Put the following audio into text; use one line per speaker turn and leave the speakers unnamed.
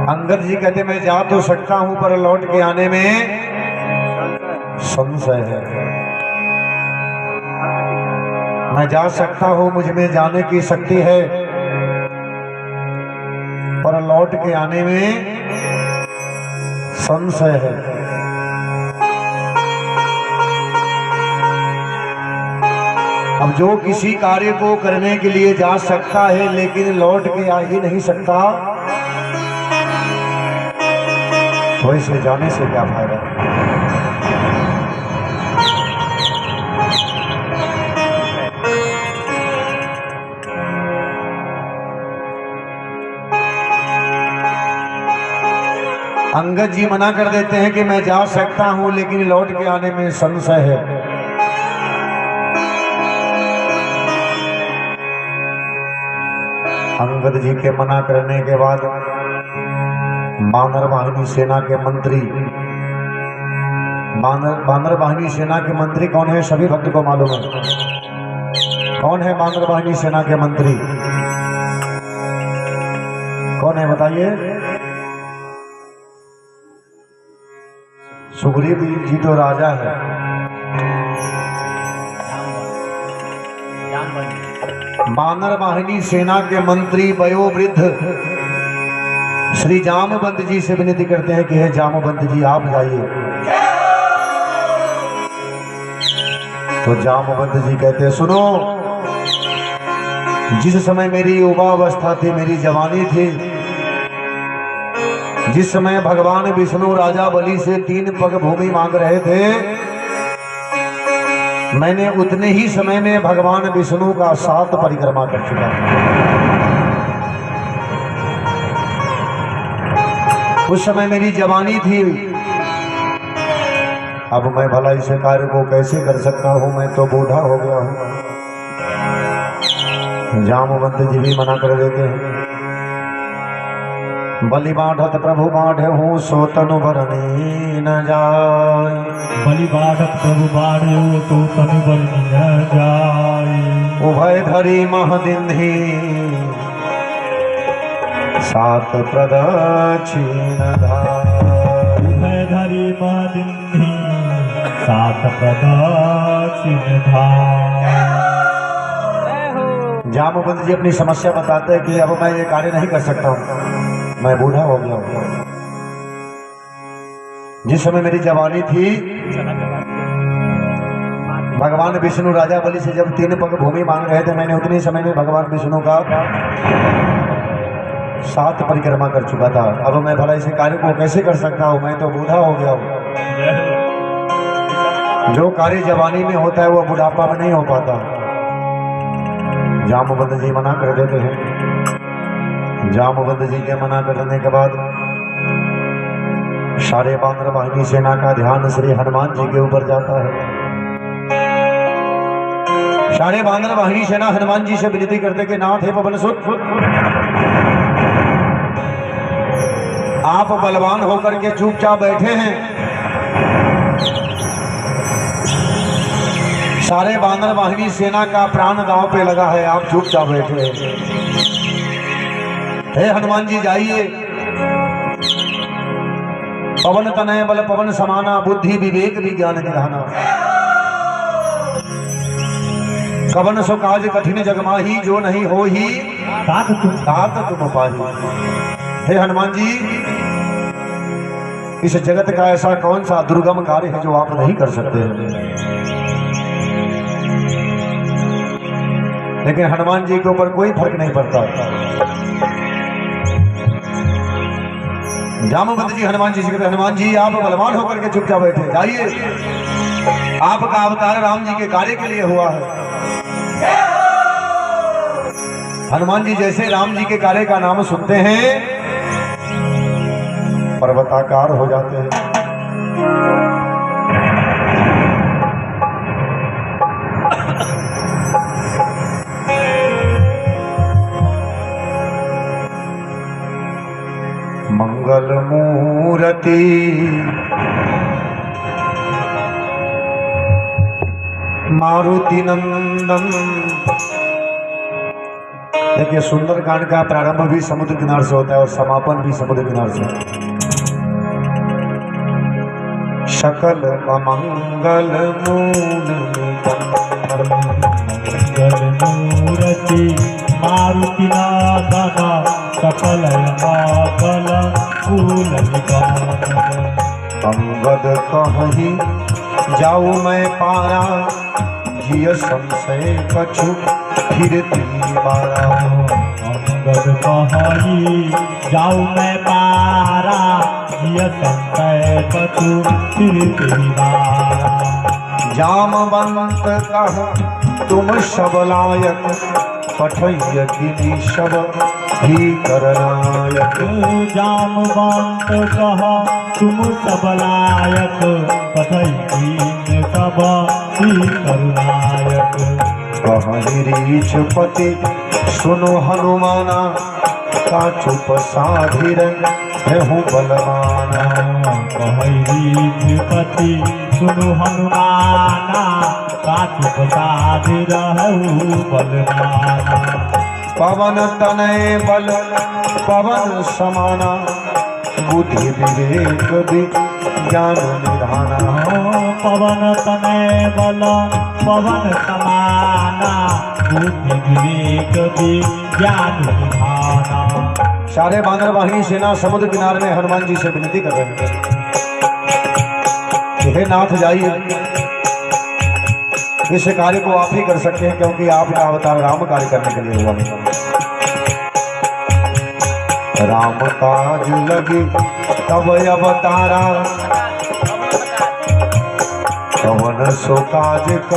अंगद जी कहते मैं जा तो सकता हूं पर लौट के आने में संशय है। मैं जा सकता हूं, मुझ में जाने की शक्ति है, पर लौट के आने में संशय है। अब जो किसी कार्य को करने के लिए जा सकता है लेकिन लौट के आ ही नहीं सकता, तो इसे जाने से क्या फायदा। अंगद जी मना कर देते हैं कि मैं जा सकता हूं लेकिन लौट के आने में संशय है। अंगद जी के मना करने के बाद बानर वाहिनी सेना के मंत्री, बानर वाहिनी सेना के मंत्री कौन है सभी भक्त को मालूम है। कौन है बानर वाहिनी सेना के मंत्री? कौन है बताइए? सुग्रीव जी तो राजा है। बानर वाहिनी सेना के मंत्री वयोवृद्ध श्री जामवंत जी से विनती करते हैं कि हे जामवंत जी आप जाइए। तो जामवंत जी कहते हैं सुनो, जिस समय मेरी युवावस्था थी, मेरी जवानी थी, जिस समय भगवान विष्णु राजा बलि से 3 पग भूमि मांग रहे थे, मैंने उतने ही समय में भगवान विष्णु का 7 परिक्रमा कर चुका। उस समय मेरी जवानी थी, अब मैं भला इस कार्य को कैसे कर सकता हूं, मैं तो बूढ़ा हो गया हूं। जामवंत जी भी मना कर देते हैं। बलि बाढ़त प्रभु बाढ़ हूँ सो तनु बरनी न जाय।
बलि बाढ़त प्रभु बाढ़े तो तनु बरनी न जाय।
उभय धरी महदिन्ही 7 प्रदक्षिण धाय।
उभय धरी महदिन्ही 7 प्रदक्षिण धाय।
जामवंत जी अपनी समस्या बताते हैं कि अब मैं ये कार्य नहीं कर सकता हूँ, मैं बूढ़ा हो गया हूँ। जिस समय मेरी जवानी थी, भगवान विष्णु राजा बलि से जब 3 पग भूमि मांग रहे थे, मैंने उतने समय में भगवान विष्णु का 7 परिक्रमा कर चुका था। अब मैं भला इस कार्य को कैसे कर सकता हूँ, मैं तो बूढ़ा हो गया हूँ। जो कार्य जवानी में होता है वो बुढ़ापा में नहीं हो पाता। जामवंत जी मना कर देते हैं। जामवंत जी के मना करने के बाद सारे बानर वाहिनी सेना का ध्यान श्री हनुमान जी के ऊपर जाता है। सारे बानर वाहिनी सेना हनुमान जी से विनती करते कि नाथ हे पवन सुत, आप बलवान होकर के चुपचाप बैठे हैं। सारे बानर वाहिनी सेना का प्राण दांव पे लगा है, आप चुपचाप बैठे हैं। हे हनुमान जी जाइए। पवन तनय बल पवन समाना, बुद्धि विवेक विज्ञान निधाना। कवन सो काज कठिन जगमाही, जो नहीं हो ही तात तुम पाही। हे हनुमान जी, इस जगत का ऐसा कौन सा दुर्गम कार्य है जो आप नहीं कर सकते हैं। लेकिन हनुमान जी के ऊपर कोई फर्क नहीं पड़ता। जामवंत जी हनुमान जी से कहते, हनुमान जी आप बलवान होकर के चुपचाप बैठे, जाइए। आपका अवतार राम जी के कार्य के लिए हुआ है। हनुमान जी जैसे राम जी के कार्य का नाम सुनते हैं, पर्वताकार हो जाते हैं। मंगल मूर्ति मारुति नंदन देखिए सुंदरकांड का प्रारंभ भी समुद्र किनारे से होता है और समापन भी समुद्र किनारे से। सकल अमंगल मूल
मंगल मूर्ति मारुति नादना सकल मंगल फूल
अंगद कहीं जाऊं मैं पारा जिय संशय कछु फिर मारा।
अंगद कहाई जाऊं मैं पारा जिय संशय कछु फिर मारा।
जामवंत कह तुम सब लायक पठय किनी सब ही करनायक।
जामवंत कहा तुम सब लायक पठई सब ही करुनायक।
कहीं रीछ पति सुनो हनुमाना का चुप साधिर हूँ बलवाना।
पति सुनु हनुमाना का चुप साधिर हूँ बलवाना।
पवन तनय बल पवन समाना बुद्धि विवेक ज्ञान निधाना।
पवन तनय बल पवन समाना बुद्धि विवेक ज्ञान निधाना।
सारे बानर वाहिनी सेना समुद्र किनारे में हनुमान जी से विनती कर रहे हैं कि हे नाथ जाइए, इस कार्य को आप ही कर सकते हैं क्योंकि आपका अवतार राम कार्य करने के लिए हुआ है। राम काज लगी तब अवतारा कवन सो काज कर